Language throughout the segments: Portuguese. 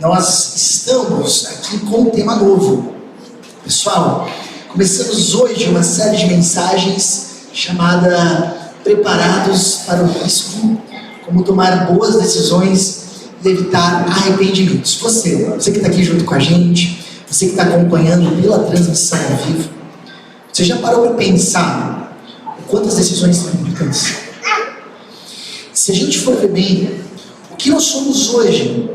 Nós estamos aqui com um tema novo. Pessoal, começamos hoje uma série de mensagens chamada Preparados para o Risco, como tomar boas decisões e evitar arrependimentos. Você que está aqui junto com a gente, você que está acompanhando pela transmissão ao vivo, você já parou para pensar quantas decisões são importantes? Se a gente for ver bem, o que nós somos hoje?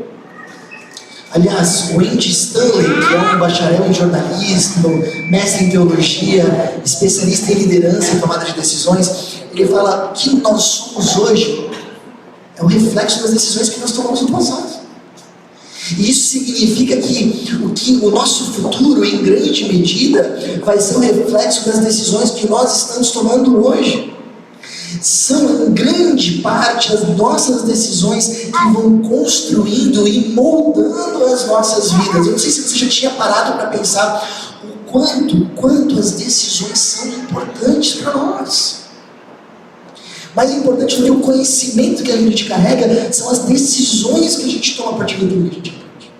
Aliás, o Andy Stanley, que é um bacharel em jornalismo, mestre em teologia, especialista em liderança e tomada de decisões, ele fala que o que nós somos hoje é o reflexo das decisões que nós tomamos no passado. E isso significa que o nosso futuro, em grande medida, vai ser um reflexo das decisões que nós estamos tomando hoje. São, em grande parte, as nossas decisões que vão construindo e moldando as nossas vidas. Eu não sei se você já tinha parado para pensar o quanto as decisões são importantes para nós. Mais importante do que o conhecimento que a gente carrega são as decisões que a gente toma a partir daquilo que a gente aprende.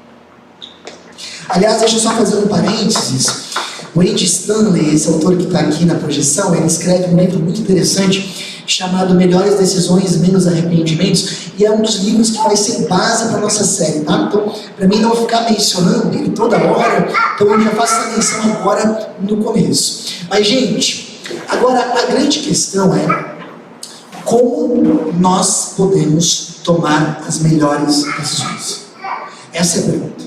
Aliás, deixa eu só fazer um parênteses. O Andy Stanley, esse autor que está aqui na projeção, ele escreve um livro muito interessante chamado Melhores Decisões, Menos Arrependimentos, e é um dos livros que vai ser base para a nossa série, tá? Então, para mim não ficar mencionando ele toda hora, então eu já faço essa menção agora no começo. Mas, gente, agora a grande questão é como nós podemos tomar as melhores decisões? Essa é a pergunta.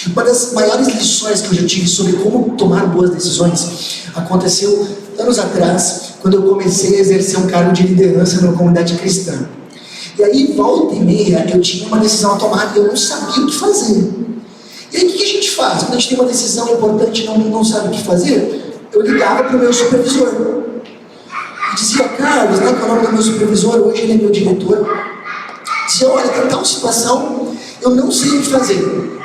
Uma das maiores lições que eu já tive sobre como tomar boas decisões aconteceu anos atrás, quando eu comecei a exercer um cargo de liderança numa comunidade cristã. E aí, volta e meia, eu tinha uma decisão a tomar e eu não sabia o que fazer. E aí, o que a gente faz? Quando a gente tem uma decisão importante e não sabe o que fazer, eu ligava para o meu supervisor. E dizia, Carlos, né, que é o nome do meu supervisor, hoje ele é meu diretor. Dizia, olha, tem tal situação, eu não sei o que fazer.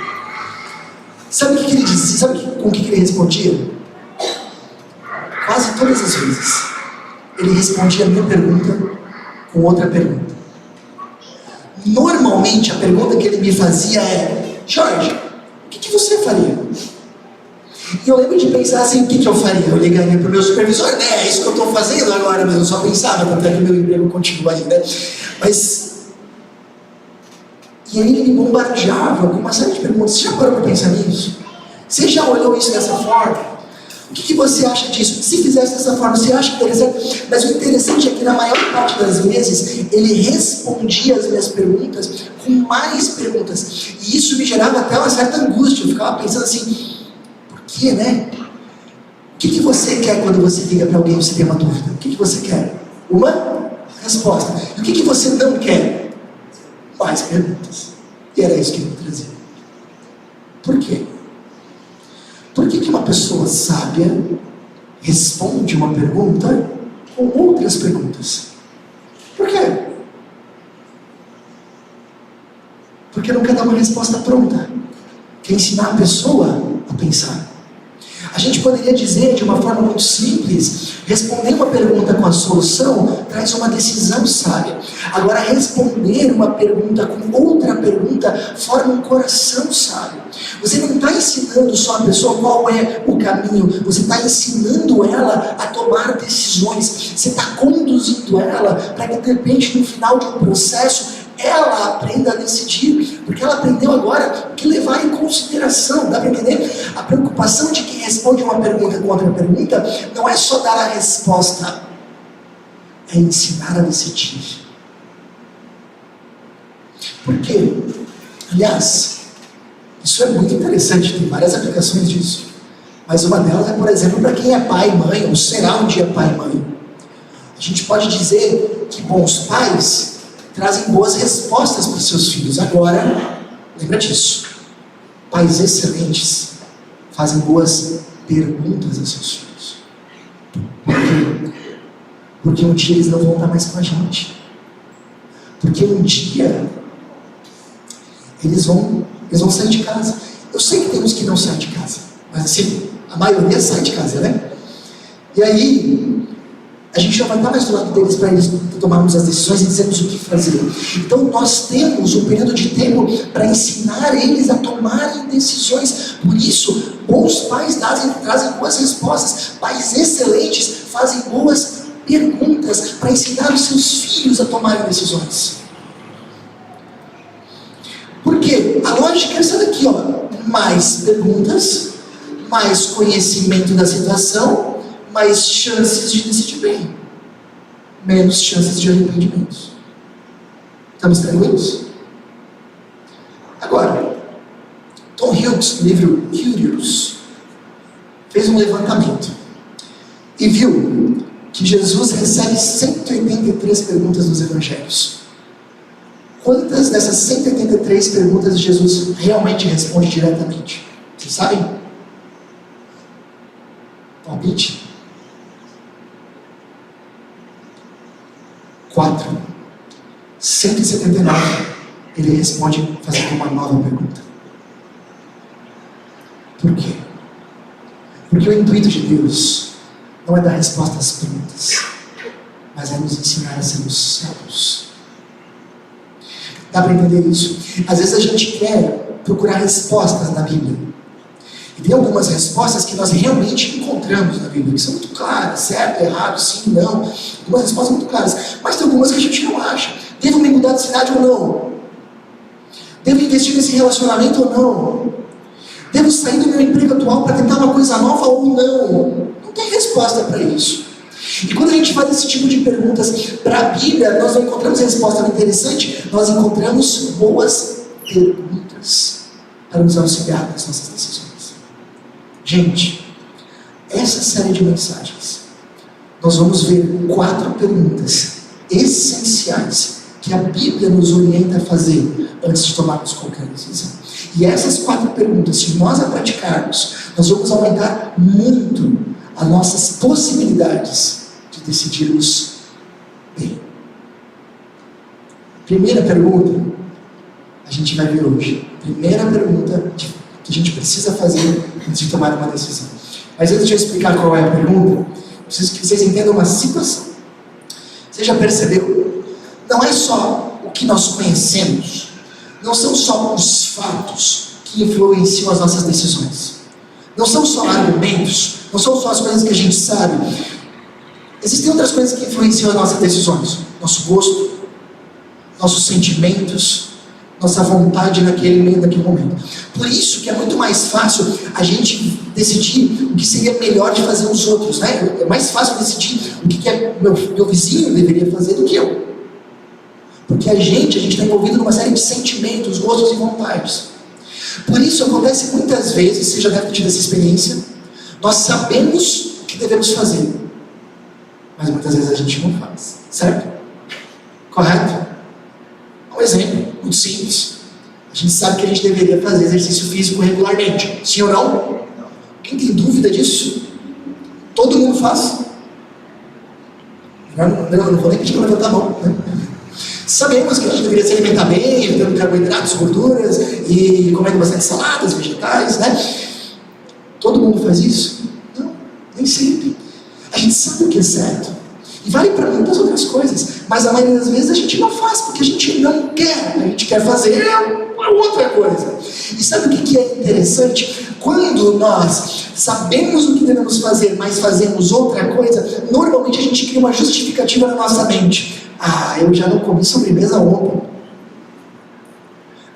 Sabe o que ele dizia? Sabe com o que ele respondia? Quase todas as vezes, ele respondia a minha pergunta com outra pergunta. Normalmente, a pergunta que ele me fazia é, Jorge, o que você faria? E eu lembro de pensar assim, o que eu faria? Eu ligaria para o meu supervisor, né? É isso que eu estou fazendo agora, mas eu só pensava, tanto é que o meu emprego continua ainda. Mas... E aí ele me bombardeava com uma série de perguntas. Você já parou para pensar nisso? Você já olhou isso dessa forma? O que você acha disso? Se fizesse dessa forma, você acha interessante? Mas o interessante é que na maior parte das vezes, ele respondia as minhas perguntas com mais perguntas. E isso me gerava até uma certa angústia. Eu ficava pensando assim, por quê, né? O que você quer quando você liga para alguém e você tem uma dúvida? O que você quer? Uma resposta. E o que você não quer? Mais perguntas. E era isso que ele trazia. Por quê? Por que uma pessoa sábia responde uma pergunta com outras perguntas? Por quê? Porque não quer dar uma resposta pronta. Quer ensinar a pessoa a pensar. A gente poderia dizer de uma forma muito simples, responder uma pergunta com a solução traz uma decisão sábia. Agora, responder uma pergunta com outra pergunta forma um coração sábio. Você não está ensinando só a pessoa qual é o caminho, você está ensinando ela a tomar decisões. Você está conduzindo ela para que, de repente, no final de um processo, ela aprenda a decidir, porque ela aprendeu agora o que levar em consideração. Dá para entender? A preocupação de quem responde uma pergunta com outra pergunta não é só dar a resposta, é ensinar a decidir. Por quê? Aliás, isso é muito interessante, tem várias aplicações disso, mas uma delas é, por exemplo, para quem é pai e mãe, ou será um dia pai e mãe. A gente pode dizer que bons pais trazem boas respostas para os seus filhos. Agora, lembra disso. Pais excelentes fazem boas perguntas aos seus filhos. Por quê? Porque um dia eles não vão estar mais com a gente. Porque um dia eles vão sair de casa. Eu sei que tem uns que não saem de casa, mas assim, a maioria sai de casa, né? E aí, a gente já vai estar mais do lado deles para eles tomarmos as decisões e dizermos o que fazer. Então nós temos um período de tempo para ensinar eles a tomarem decisões. Por isso, bons pais trazem boas respostas. Pais excelentes fazem boas perguntas para ensinar os seus filhos a tomarem decisões. Por quê? A lógica é essa daqui, ó. Mais perguntas, mais conhecimento da situação, mais chances de decidir bem, menos chances de arrependimentos. Estamos tranquilos? Agora, Tom Hughes, no livro Curious, fez um levantamento e viu que Jesus recebe 183 perguntas nos evangelhos. Quantas dessas 183 perguntas Jesus realmente responde diretamente? Vocês sabem? Palpite? 4. 179. Ele responde fazendo uma nova pergunta. Por quê? Porque o intuito de Deus não é dar resposta às perguntas, mas é nos ensinar a sermos sábios. Dá para entender isso? Às vezes a gente quer procurar respostas na Bíblia. E tem algumas respostas que nós realmente encontramos na Bíblia, que são muito claras, certo, errado, sim, não. Algumas respostas muito claras. Mas tem algumas que a gente não acha. Devo me mudar de cidade ou não? Devo investir nesse relacionamento ou não? Devo sair do meu emprego atual para tentar uma coisa nova ou não? Não tem resposta para isso. E quando a gente faz esse tipo de perguntas para a Bíblia, nós não encontramos resposta interessante, nós encontramos boas perguntas para nos auxiliar nas nossas decisões. Gente, essa série de mensagens, nós vamos ver 4 perguntas essenciais que a Bíblia nos orienta a fazer antes de tomarmos qualquer decisão. E essas 4 perguntas, se nós a praticarmos, nós vamos aumentar muito as nossas possibilidades de decidirmos bem. Primeira pergunta, a gente vai ver hoje. Primeira pergunta que a gente precisa fazer antes de tomar uma decisão. Mas antes de eu explicar qual é a pergunta, preciso que vocês entendam uma situação. Você já percebeu? Não é só o que nós conhecemos, não são só os fatos que influenciam as nossas decisões. Não são só argumentos, não são só as coisas que a gente sabe. Existem outras coisas que influenciam as nossas decisões. Nosso gosto, nossos sentimentos, nossa vontade naquele momento. Por isso que é muito mais fácil a gente decidir o que seria melhor de fazer os outros, né? É mais fácil decidir o que meu vizinho deveria fazer do que eu. Porque a gente está envolvido numa série de sentimentos, gostos e vontades. Por isso acontece muitas vezes, você já deve ter tido essa experiência, nós sabemos o que devemos fazer, mas muitas vezes a gente não faz, certo? Correto? Um exemplo muito simples. A gente sabe que a gente deveria fazer exercício físico regularmente, sim ou não? Quem tem dúvida disso? Todo mundo faz. Não vou nem pedir para levantar a mão, né? Sabemos que a gente deveria se alimentar bem, evitando carboidratos, gorduras e comendo bastante saladas, vegetais, né? Todo mundo faz isso? Não, nem sempre. A gente sabe o que é certo. E vale para muitas outras coisas. Mas a maioria das vezes a gente não faz, porque a gente não quer. A gente quer fazer outra coisa. E sabe o que é interessante? Quando nós sabemos o que devemos fazer, mas fazemos outra coisa, normalmente a gente cria uma justificativa na nossa mente. Ah, eu já não comi sobremesa ontem.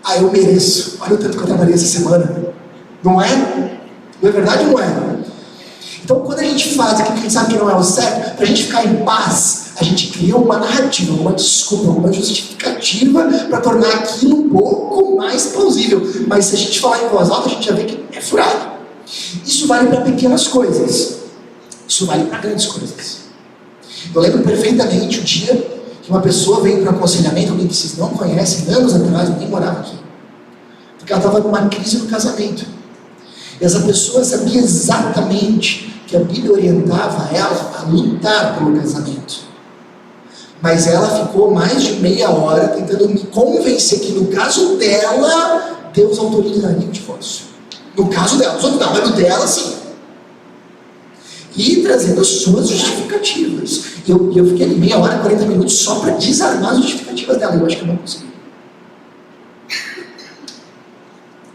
Ah, eu mereço. Olha o tanto que eu trabalhei essa semana. Não é? Não é verdade ou não é? Então, quando a gente faz aquilo que a gente sabe que não é o certo, para a gente ficar em paz, a gente cria uma narrativa, uma desculpa, uma justificativa para tornar aquilo um pouco mais plausível. Mas se a gente falar em voz alta, a gente já vê que é furado. Isso vale para pequenas coisas. Isso vale para grandes coisas. Eu lembro perfeitamente o dia que uma pessoa veio para um aconselhamento, alguém que vocês não conhecem, anos atrás, nem morava aqui. Porque ela estava numa crise no casamento. E essa pessoa sabia exatamente que a Bíblia orientava ela a lutar pelo casamento. Mas ela ficou mais de meia hora tentando me convencer que no caso dela, Deus autorizaria o divórcio. No caso dela, os outros não, mas no dela sim. e trazendo suas justificativas. E eu fiquei ali meia hora, 40 minutos só para desarmar as justificativas dela. Eu acho que eu não consegui.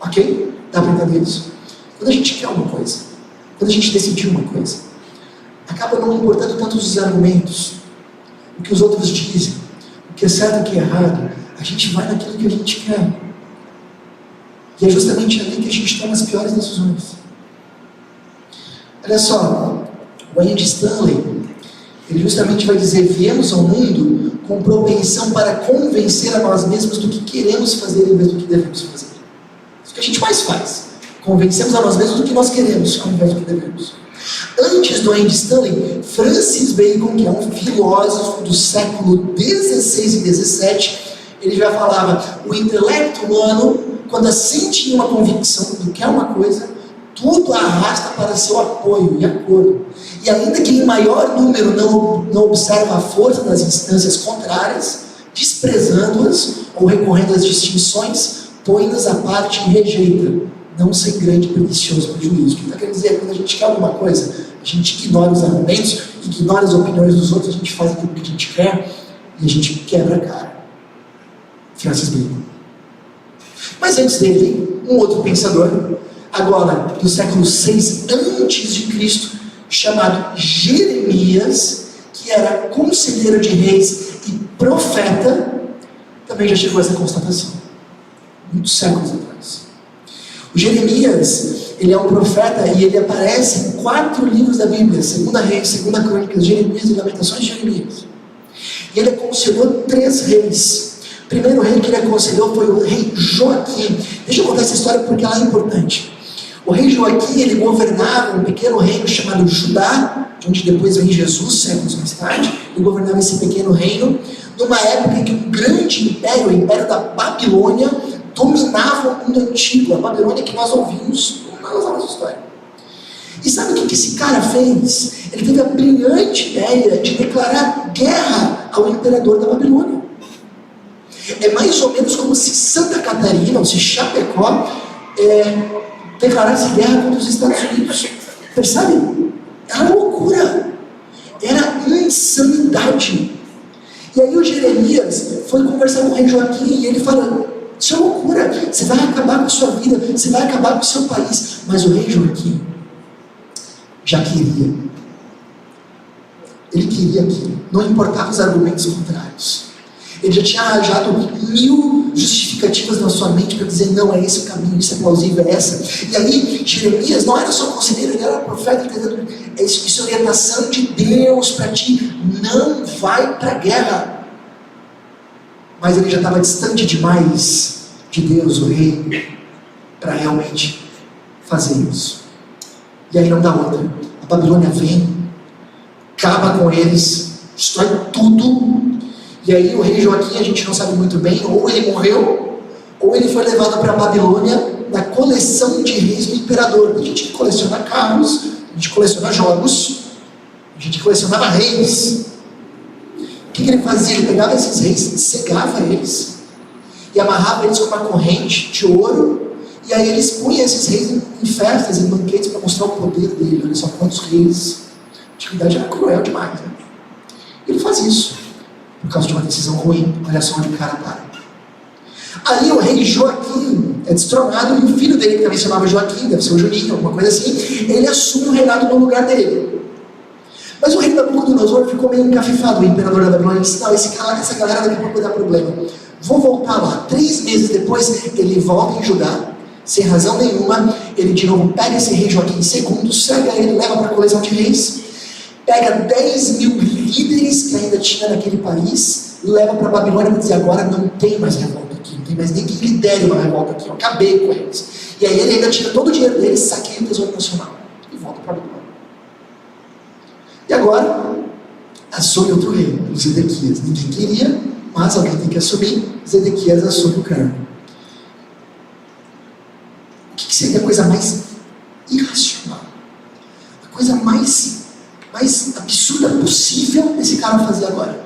Ok? Dá para entender isso? Quando a gente quer uma coisa, quando a gente decidiu uma coisa, acaba não importando tanto os argumentos, o que os outros dizem, o que é certo e o que é errado. A gente vai naquilo que a gente quer. E é justamente ali que a gente toma as piores decisões. Olha só, o Andy Stanley, ele justamente vai dizer: viemos ao mundo com propensão para convencer a nós mesmos do que queremos fazer em vez do que devemos fazer. Isso que a gente mais faz. Convencemos a nós mesmos do que nós queremos ao invés do que devemos. Antes do Andy Stanley, Francis Bacon, que é um filósofo do século XVI e XVII, ele já falava: o intelecto humano, quando assente em uma convicção do que é uma coisa, tudo arrasta para seu apoio e acordo. E ainda que em maior número não observa a força das instâncias contrárias, desprezando-as ou recorrendo às distinções, põe-nas à parte e rejeita, não sem grande e pernicioso prejuízo. O que está querendo dizer é que quando a gente quer alguma coisa, a gente ignora os argumentos, ignora as opiniões dos outros, a gente faz aquilo que a gente quer e a gente quebra a cara. Francis Bacon. Mas antes dele, um outro pensador, agora do século VI a.C., chamado Jeremias, que era conselheiro de reis e profeta, também já chegou a essa constatação, muitos séculos atrás. O Jeremias, ele é um profeta e ele aparece em 4 livros da Bíblia: 2 Reis, 2 Crônicas, Jeremias e Lamentações de Jeremias. E ele aconselhou 3 reis. O primeiro rei que ele aconselhou foi o rei Joaquim. Deixa eu contar essa história porque ela é importante. O rei Joaquim, ele governava um pequeno reino chamado Judá, de onde depois vem Jesus, séculos mais tarde. Ele governava esse pequeno reino, numa época em que um grande império, o império da Babilônia, dominava o mundo antigo, a Babilônia que nós ouvimos nas aulas de história. E sabe o que esse cara fez? Ele teve a brilhante ideia de declarar guerra ao imperador da Babilônia. É mais ou menos como se Santa Catarina, ou se Chapecó, declarasse guerra contra os Estados Unidos. Percebe? Era loucura. Era insanidade. E aí o Jeremias foi conversar com o rei Joaquim e ele falou: isso é loucura, você vai acabar com a sua vida, você vai acabar com o seu país. Mas o rei Joaquim já queria. Ele queria aquilo. Não importava os argumentos contrários. Ele já tinha arranjado 1000 justificativas na sua mente para dizer: não, é esse o caminho, isso é plausível, é essa. E aí Jeremias não era só conselheiro, ele era profeta, entendendo? Isso é orientação de Deus para ti. Não vai para a guerra. Mas ele já estava distante demais de Deus, o rei, para realmente fazer isso. E aí não dá outra. A Babilônia vem, acaba com eles, destrói tudo. E aí o rei Joaquim, a gente não sabe muito bem, ou ele morreu, ou ele foi levado para a Babilônia na coleção de reis do imperador. A gente coleciona carros, a gente coleciona jogos, a gente colecionava reis. O que ele fazia? Ele pegava esses reis, cegava eles e amarrava eles com uma corrente de ouro, e aí eles punham esses reis em festas, em banquetes, para mostrar o poder dele. Olha só quantos reis. A antiguidade era cruel demais, né? Ele faz isso por causa de uma decisão ruim. Olha só onde o cara para. Aí o rei Joaquim é destronado e o filho dele, que também se chamava Joaquim, deve ser o Juninho, alguma coisa assim, ele assume o reinado no lugar dele. Mas o rei Nabucodonosor ficou meio encafifado. O imperador da Babilônia disse: não, essa galera daqui a pouco vai dar problema. Vou voltar lá. 3 meses depois, ele volta em Judá, sem razão nenhuma. Ele de novo pega esse rei Joaquim II, cega ele, leva para a coleção de reis, pega 10.000 líderes que ainda tinha naquele país, leva para a Babilônia para dizer: agora não tem mais revolta aqui, não tem mais nem que lidere uma revolta aqui, eu acabei com eles. E aí ele ainda tira todo o dinheiro dele, saqueia o tesouro nacional e volta para a Babilônia. E agora assume outro rei, o Zedequias. Ninguém queria, mas alguém tem que assumir. Zedequias assume o cargo. O que seria a coisa mais irracional, a coisa mais absurda possível esse cara fazer agora?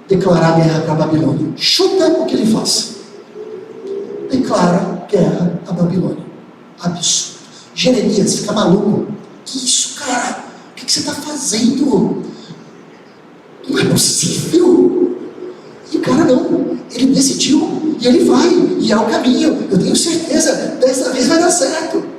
Declarar guerra para a Babilônia. Chuta o que ele faz. Declara guerra à Babilônia. Absurdo. Jeremias fica maluco. Que isso, cara? O que você está fazendo? Não é possível. E o cara não. Ele decidiu. E ele vai. E é o caminho. Eu tenho certeza. Dessa vez vai dar certo.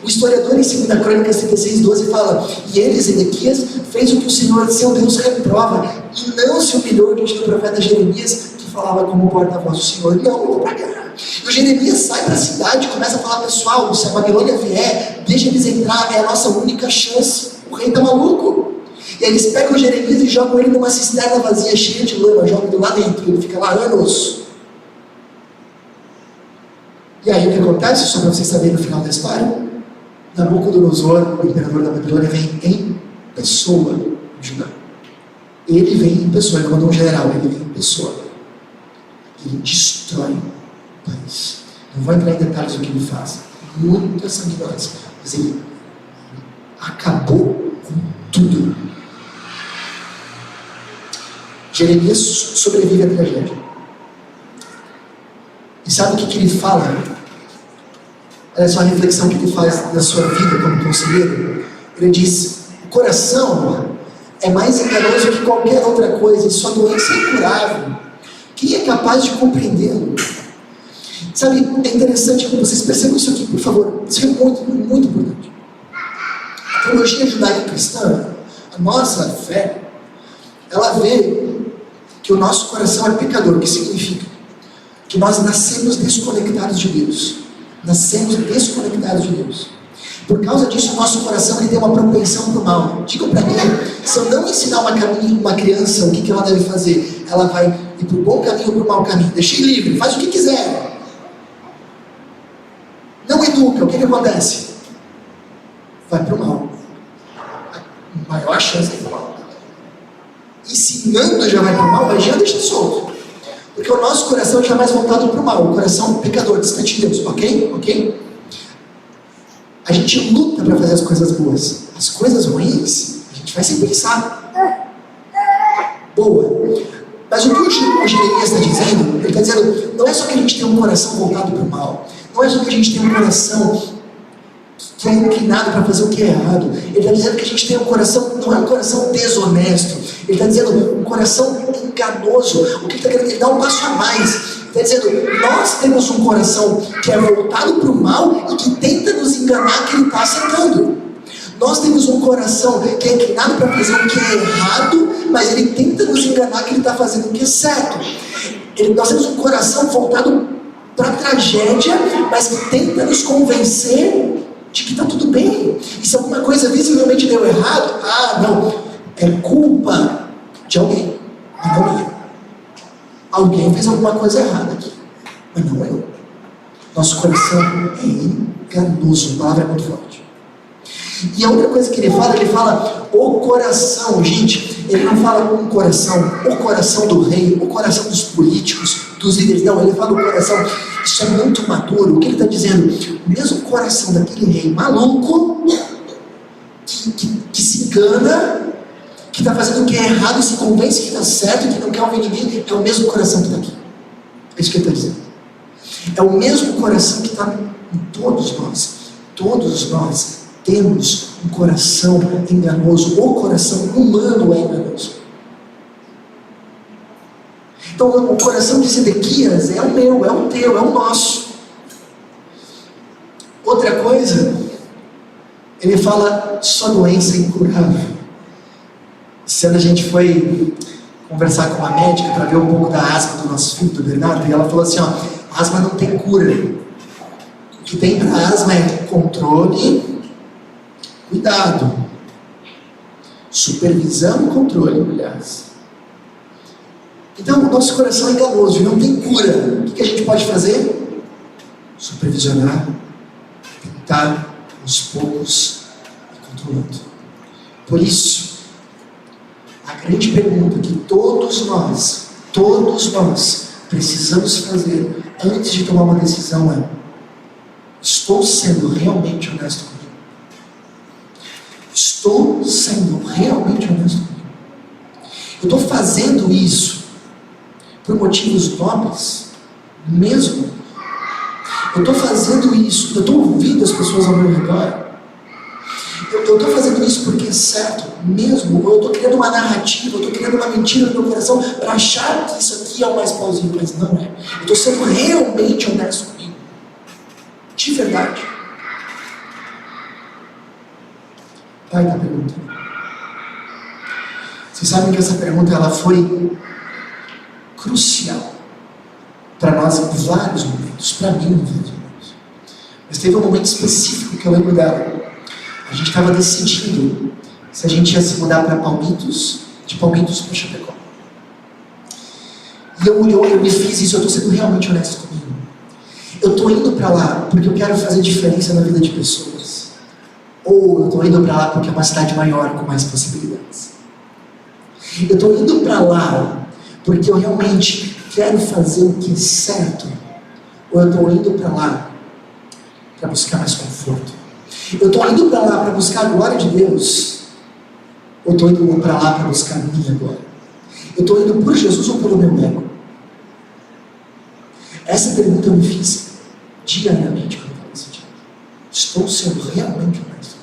O historiador em 2 Crônicas 36:12 fala: e ele, Zedequias, fez o que o Senhor, seu Deus, reprova, e não se humilhou diante do profeta Jeremias, que falava como porta-voz do Senhor. Não, vou pra guerra. E o Jeremias sai para a cidade e começa a falar: pessoal, se a Babilônia vier, deixa eles entrar, é a nossa única chance. O rei está maluco. E aí eles pegam o Jeremias e jogam ele numa cisterna vazia, cheia de lama, jogam ele lá dentro. Ele fica lá anos. E aí o que acontece, só para vocês saberem no final da história? Nabucodonosor, o imperador da Babilônia, vem em pessoa em Judá. Ele vem em pessoa, ele manda um general, ele vem em pessoa. Ele destrói o país. Não vou entrar em detalhes do que ele faz. Muita sanguinolência. Mas ele acabou com tudo. Jeremias sobrevive à tragédia. E sabe o que ele fala? Olha só a reflexão que ele faz da sua vida como conselheiro. Ele diz: o coração é mais enganoso que qualquer outra coisa, e sua doença é incurável. Quem é capaz de compreendê-lo? Sabe, é interessante que vocês percebam isso aqui, por favor. Isso é muito, muito importante. A teologia judaico-cristã, a nossa fé, ela vê que o nosso coração é pecador, o que significa que nós nascemos desconectados de Deus. Nascemos desconectados de Deus. Por causa disso, o nosso coração ele tem uma propensão para o mal. Digam para mim, se eu não ensinar uma criança o que ela deve fazer, ela vai ir para o bom caminho ou para o mau caminho. Deixei livre, faz o que quiser. Não educa, o que acontece? Vai para o mal. A maior chance é ir para o mal. Ensinando já vai para o mal, mas já deixa solto. Porque o nosso coração já é mais voltado para o mal. O coração pecador, distante de Deus. Ok? A gente luta para fazer as coisas boas. As coisas ruins, a gente vai sem pensar. Boa. Mas o que o Jeremias está dizendo, ele está dizendo, não é só que a gente tem um coração voltado para o mal. Não é só que a gente tem um coração que é inclinado para fazer o que é errado. Ele está dizendo que a gente tem um coração, não é um coração desonesto. Ele está dizendo um coração enganoso. O que ele está querendo? Ele dá um passo a mais. Ele está dizendo, nós temos um coração que é voltado para o mal e que tenta nos enganar que ele está acertando. Nós temos um coração que é inclinado para fazer o que é errado, mas ele tenta nos enganar que ele está fazendo o que é certo. Nós temos um coração voltado para a tragédia, mas que tenta nos convencer de que está tudo bem. E se alguma coisa visivelmente deu errado, não, é culpa de alguém, mas não eu. Alguém fez alguma coisa errada aqui, mas não eu. Nosso coração é enganoso, a palavra é muito forte. E a outra coisa que ele fala o coração. Gente, ele não fala um coração, o coração do rei, o coração dos políticos, dos líderes, não, ele fala o coração. Isso é muito maduro. O que ele está dizendo? O mesmo coração daquele rei maluco que se engana, que está fazendo o que é errado e se convence que está certo e que não quer ouvir ninguém, é o mesmo coração que está aqui. É isso que ele está dizendo. É o mesmo coração que está em todos nós. Todos nós temos um coração enganoso. O coração humano é enganoso. Então o coração de Zedequias é o meu, é o teu, é o nosso. Outra coisa, ele fala, sua doença é incurável. Esse ano a gente foi conversar com uma médica para ver um pouco da asma do nosso filho, do Bernardo, e ela falou assim, a asma não tem cura. O que tem para asma é controle, cuidado, supervisão e controle, aliás. Então o nosso coração é enganoso e não tem cura. O que a gente pode fazer? Supervisionar, tentar aos poucos e controlando. Por isso, a grande pergunta que todos nós precisamos fazer antes de tomar uma decisão é: estou sendo realmente honesto comigo? Estou sendo realmente honesto comigo? Eu estou fazendo isso por motivos nobres mesmo? Eu estou fazendo isso, eu estou ouvindo as pessoas ao meu redor? eu estou fazendo isso porque é certo mesmo? Ou eu estou criando uma narrativa, eu estou criando uma mentira no meu coração para achar que isso aqui é o mais plausível, mas não é. Eu estou sendo realmente honesto comigo. De verdade. Pai está perguntando. Vocês sabem que essa pergunta ela foi crucial para nós em vários momentos, para mim em vários momentos. Mas teve um momento específico que eu lembro dela. A gente estava decidindo se a gente ia se mudar para Palmitos, de Palmitos para Chapecó. E eu me fiz isso, eu estou sendo realmente honesto comigo. Eu estou indo para lá porque eu quero fazer diferença na vida de pessoas. Ou eu estou indo para lá porque é uma cidade maior, com mais possibilidades. Eu estou indo para lá porque eu realmente quero fazer o que é certo. Ou eu estou indo para lá para buscar mais conforto. Eu estou indo para lá para buscar a glória de Deus. Ou estou indo para lá para buscar a minha glória? Eu estou indo por Jesus ou pelo meu ego? Essa pergunta eu me fiz diariamente quando eu estava decidindo. Estou sendo realmente honesto.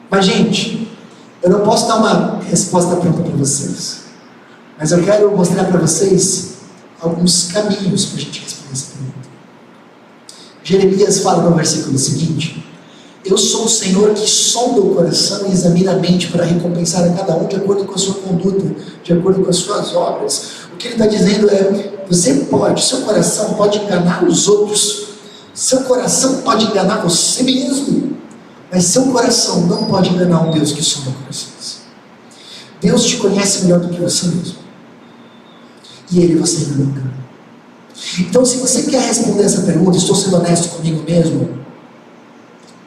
Mas, gente, eu não posso dar uma resposta pronta para vocês. Mas eu quero mostrar para vocês alguns caminhos para a gente responder essa pergunta. Jeremias fala no versículo seguinte: eu sou o Senhor que sonda o coração e examina a mente para recompensar a cada um de acordo com a sua conduta, de acordo com as suas obras. O que ele está dizendo é: seu coração pode enganar os outros, seu coração pode enganar você mesmo, mas seu coração não pode enganar um Deus que sonda corações. Deus te conhece melhor do que você mesmo, e Ele você ainda não engana. Então, se você quer responder essa pergunta, estou sendo honesto comigo mesmo,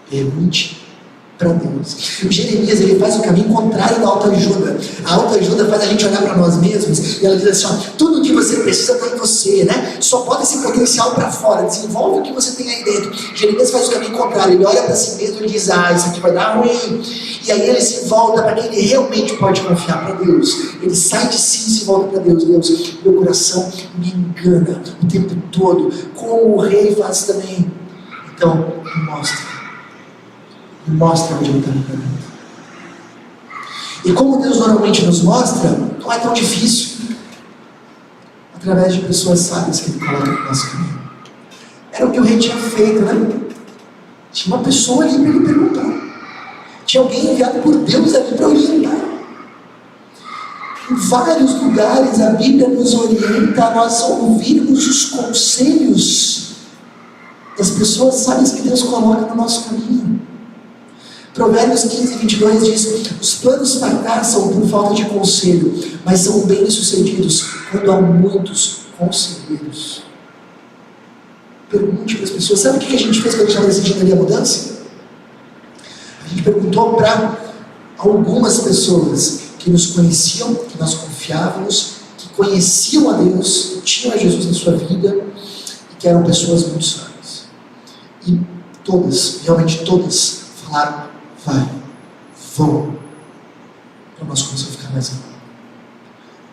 pergunte para Deus. O Jeremias ele faz o caminho contrário da autoajuda. A autoajuda faz a gente olhar para nós mesmos e ela diz assim: ó, tudo o que você precisa está em você, né? Só bota esse potencial para fora, desenvolve o que você tem aí dentro. Jeremias faz o caminho contrário, ele olha para si mesmo e diz: isso aqui vai dar ruim. E aí ele se volta para quem ele realmente pode confiar, para Deus. Ele sai de si e se volta para Deus. Deus, meu coração me engana o tempo todo, como o rei faz também. Então, me mostra onde ele está me parando. E como Deus normalmente nos mostra, não é tão difícil. Através de pessoas sábias que Ele coloca no nosso caminho. Era o que o rei tinha feito, né? Tinha uma pessoa ali para ele perguntar. Tinha alguém enviado por Deus ali para orientar. Em vários lugares a Bíblia nos orienta a nós ouvirmos os conselhos das pessoas sábias que Deus coloca no nosso caminho. Provérbios 15, 22 diz: os planos fracassam por falta de conselho, mas são bem-sucedidos quando há muitos conselheiros. Pergunte para as pessoas. Sabe o que a gente fez quando a gente estava decidindo ali a mudança? A gente perguntou para algumas pessoas que nos conheciam, que nós confiávamos, que conheciam a Deus, tinham a Jesus na sua vida e que eram pessoas muito sábias. E todas, realmente todas, falaram: vão, para nós começarmos a ficar mais amado.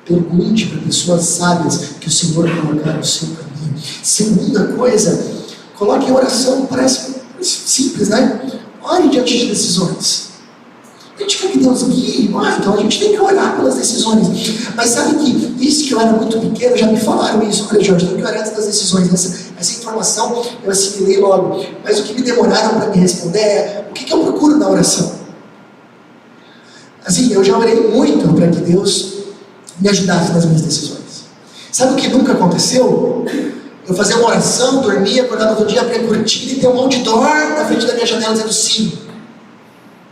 Pergunte para pessoas sábias que o Senhor colocar no seu caminho. Segunda coisa, coloque em oração. Parece simples, né? Ore diante de decisões. A gente quer que Deus guie, então a gente tem que orar pelas decisões. Mas sabe que isso que eu era muito pequeno, já me falaram isso: olha, Jorge, tem que orar antes das decisões. Essa informação eu assimilei logo. Mas o que me demoraram para me responder é: o que eu procuro na oração? Assim, eu já orei muito para que Deus me ajudasse nas minhas decisões. Sabe o que nunca aconteceu? Eu fazia uma oração, dormia, acordava todo dia, abria a cortina e ter um outdoor na frente da minha janela dizendo sim.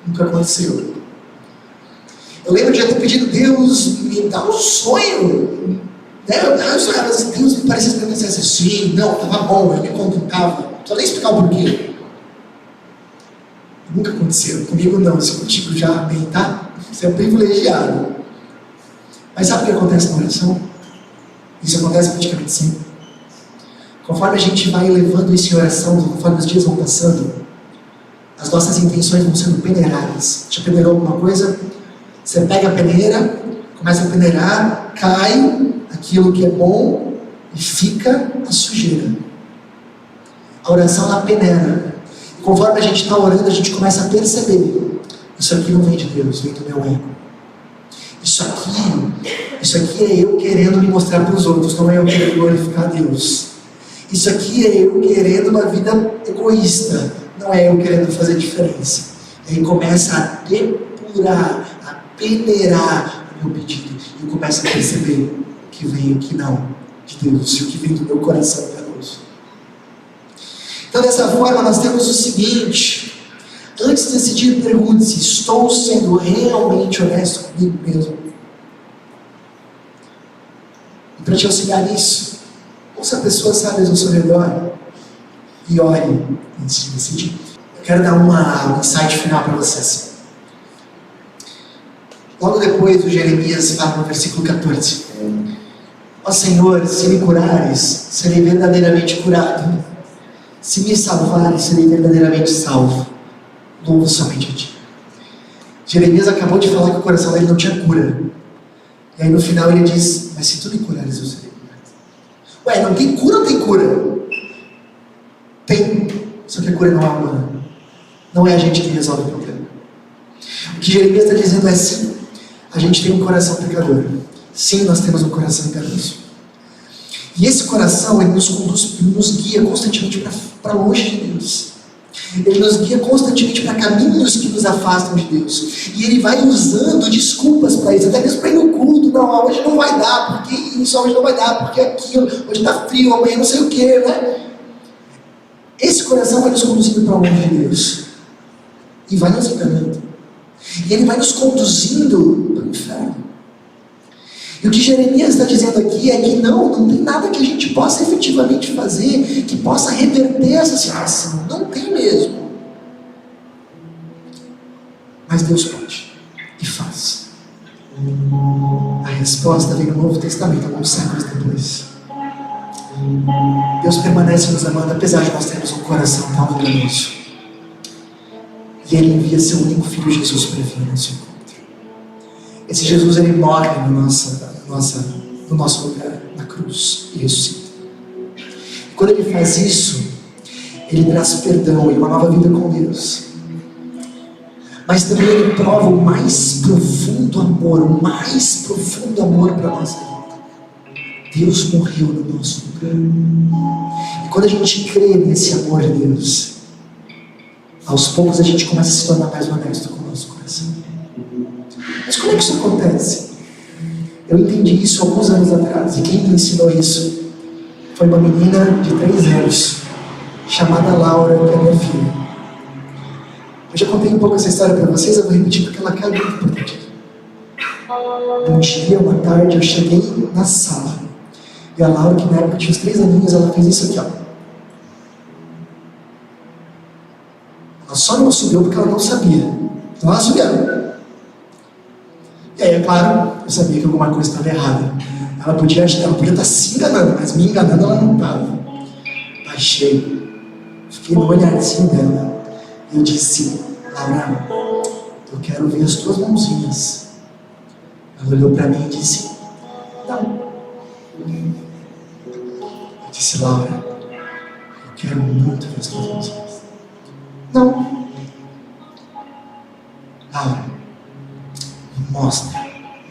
Nunca aconteceu. Eu lembro de eu ter pedido: Deus, me dá um sonho. Eu sonhava assim, Deus me parecia que eu dissesse assim, não, estava bom, eu me contentava. Não precisa nem explicar o porquê. Nunca aconteceu. Comigo não, se contigo já bem, tá? Você é um privilegiado. Mas sabe o que acontece na oração? Isso acontece praticamente sempre. Conforme a gente vai elevando isso em oração, conforme os dias vão passando, as nossas intenções vão sendo peneiradas. Já peneirou alguma coisa? Você pega a peneira, começa a peneirar, cai aquilo que é bom e fica a sujeira. A oração ela peneira. Conforme a gente está orando, a gente começa a perceber: isso aqui não vem de Deus, vem do meu ego. Isso aqui é eu querendo me mostrar para os outros, não é eu querendo glorificar a Deus. Isso aqui é eu querendo uma vida egoísta, não é eu querendo fazer diferença. E aí começa a depurar, a peneirar o meu pedido. E eu começo a perceber que vem o que não de Deus, e o que vem do meu coração enganoso. Então, dessa forma, nós temos o seguinte: antes de decidir, pergunte-se: estou sendo realmente honesto comigo mesmo? E para te auxiliar nisso, ouça pessoas sábias ao seu redor e ore antes de decidir. Eu quero dar um insight final para vocês. Logo depois, o Jeremias fala no versículo 14: ó Senhor, se me curares, serei verdadeiramente curado. Se me salvares, serei verdadeiramente salvo. Louvo somente a ti. Jeremias acabou de falar que o coração dele não tinha cura. E aí no final ele diz: mas se tu me curares, eu serei curado. Ué, não tem cura ou tem cura? Tem. Só que a cura não é humana. Não é a gente que resolve o problema. O que Jeremias está dizendo é: sim, a gente tem um coração pecador. Sim, nós temos um coração enganoso. E esse coração, ele nos conduz, nos guia constantemente para longe de Deus. Ele nos guia constantemente para caminhos que nos afastam de Deus. E ele vai usando desculpas para isso, até mesmo para ir no culto. Não, hoje não vai dar, porque isso hoje não vai dar, porque aquilo, hoje está frio, amanhã não sei o que, né? Esse coração vai nos conduzindo para longe de Deus. E vai nos enganando. E ele vai nos conduzindo para o inferno. E o que Jeremias está dizendo aqui é que não tem nada que a gente possa efetivamente fazer que possa reverter essa situação. Não tem mesmo. Mas Deus pode e faz. A resposta vem no Novo Testamento, alguns séculos depois. Deus permanece nos amando, apesar de nós termos um coração tão enganoso. E Ele envia seu único Filho Jesus para vir ao nosso encontro. Esse Jesus, Ele morre no nosso lugar, na cruz, e ressuscita. E quando Ele faz isso, Ele traz perdão e uma nova vida com Deus. Mas também Ele prova o mais profundo amor para a nossa vida. Deus morreu no nosso lugar. E quando a gente crê nesse amor de Deus, aos poucos a gente começa a se tornar mais honesto com o nosso coração. Mas como é que isso acontece? Eu entendi isso alguns anos atrás, e quem me ensinou isso foi uma menina de 3 anos, chamada Laura, que é minha filha. Eu já contei um pouco essa história para vocês, eu vou repetir porque ela caiu muito importante. Um dia, uma tarde, eu cheguei na sala, e a Laura, que na época tinha uns 3 aninhos, ela fez isso aqui, ó. Ela só não subiu porque ela não sabia. Então ela subiu. E aí, é claro, eu sabia que alguma coisa estava errada. Ela podia estar se enganando, mas me enganando ela não estava. Baixei, fiquei no olharzinho dela, e eu disse: Laura, eu quero ver as tuas mãozinhas. Ela olhou para mim e disse: não. Eu disse: Laura, eu quero muito ver as tuas mãozinhas. Não. Laura, me mostra o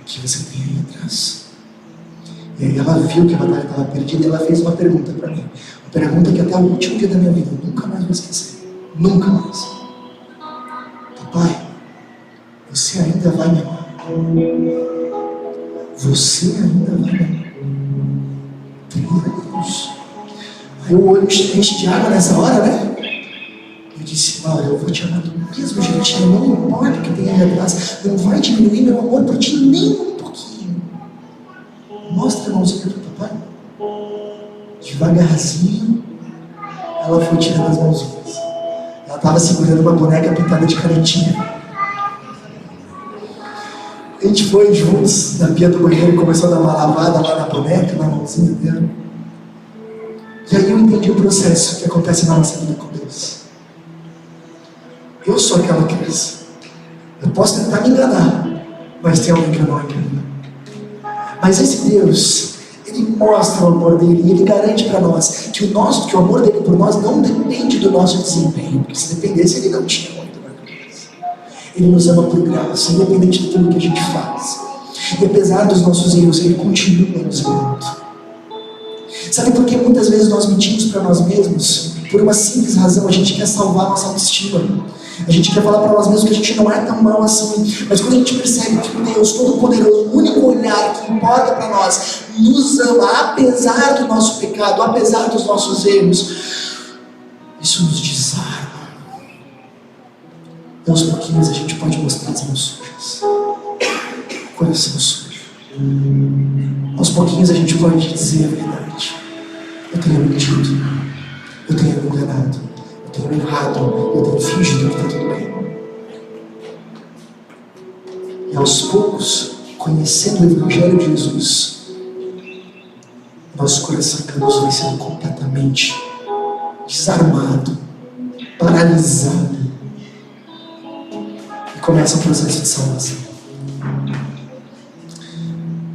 que você tem aí atrás. E aí ela viu que a batalha estava perdida e ela fez uma pergunta para mim. Uma pergunta que até o último dia da minha vida eu nunca mais vou esquecer. Nunca mais. Papai, você ainda vai me amar? Você ainda vai me amar? Deus. Aí o olho enche de água nessa hora, né? Eu disse: Laura, eu vou te amar do mesmo jeitinho, não importa o que tem aí atrás, não vai diminuir meu amor por ti nem um pouquinho. Mostra a mãozinha do papai. Devagarzinho, ela foi tirando as mãozinhas. Ela estava segurando uma boneca pintada de canetinha. A gente foi juntos na pia do banheiro e começou a dar uma lavada lá na boneca, na mãozinha dela. E aí eu entendi o processo que acontece na nossa vida com Deus. Eu sou aquela criança. Eu posso tentar me enganar, mas tem alguém que eu não engano. Mas esse Deus, Ele Ele mostra o amor dele e ele garante para nós que o amor dele por nós não depende do nosso desempenho, porque se dependesse ele não tinha muito amor por nós. Ele nos ama por graça, independente daquilo que a gente faz. E apesar dos nossos erros, ele continua nos amando. Sabe por que muitas vezes nós mentimos para nós mesmos? Por uma simples razão: a gente quer salvar a nossa autoestima. A gente quer falar para nós mesmos que a gente não é tão mal assim. Mas quando a gente percebe que o Deus Todo-Poderoso, o único olhar que importa para nós, nos ama, apesar do nosso pecado, apesar dos nossos erros, isso nos desarma. E aos pouquinhos a gente pode mostrar as mãos sujas, o coração sujo. Aos pouquinhos a gente pode dizer a verdade: eu tenho mentido, eu tenho me enganado, eu tenho errado, eu tenho fingido que está tudo bem. E aos poucos, conhecendo o Evangelho de Jesus, nosso coração canoso vai sendo completamente desarmado, paralisado, e começa um processo de salvação.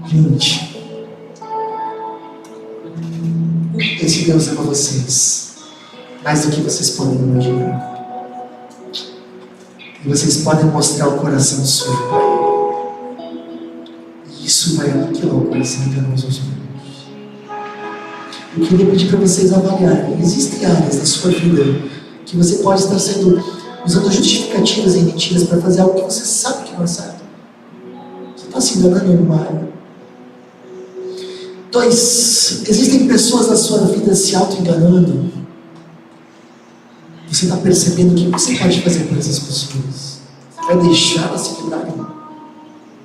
Gente, esse Deus ama vocês mais do que vocês podem imaginar. E vocês podem mostrar o coração sujo para Ele. E isso vai aniquilar o coração enganoso aos humanos. Eu queria pedir para vocês avaliarem. Existem áreas da sua vida que você pode estar usando justificativas e mentiras para fazer algo que você sabe que não é certo. Você está se enganando em uma área. 2, existem pessoas na sua vida se auto-enganando. Você está percebendo o que você pode fazer por essas pessoas? Você vai deixar elas se quebrarem?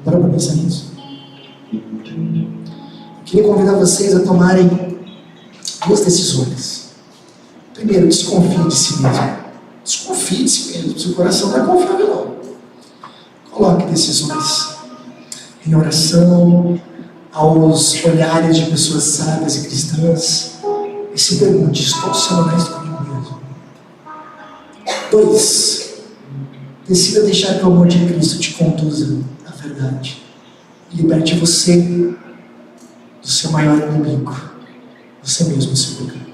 Bora para pensar nisso. Eu queria convidar vocês a tomarem 2 decisões. Primeiro, desconfie de si mesmo. Desconfie de si mesmo. Seu coração não é confiável, não. Coloque decisões em oração, aos olhares de pessoas sábias e cristãs, e se pergunte: estou sendo honesto comigo mesmo? 2, decida deixar que o amor de Cristo te conduza à verdade e liberte você do seu maior inimigo, você mesmo, o seu pecado.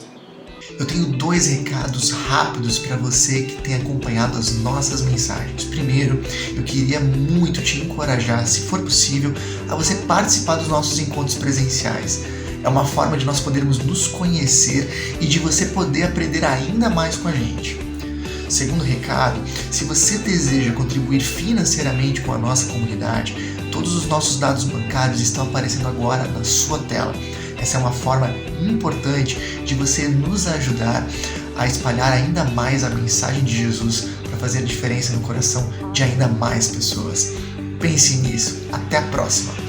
Eu tenho 2 recados rápidos para você que tem acompanhado as nossas mensagens. Primeiro, eu queria muito te encorajar, se for possível, a você participar dos nossos encontros presenciais. É uma forma de nós podermos nos conhecer e de você poder aprender ainda mais com a gente. Segundo recado, se você deseja contribuir financeiramente com a nossa comunidade, todos os nossos dados bancários estão aparecendo agora na sua tela. Essa é uma forma importante de você nos ajudar a espalhar ainda mais a mensagem de Jesus para fazer a diferença no coração de ainda mais pessoas. Pense nisso. Até a próxima!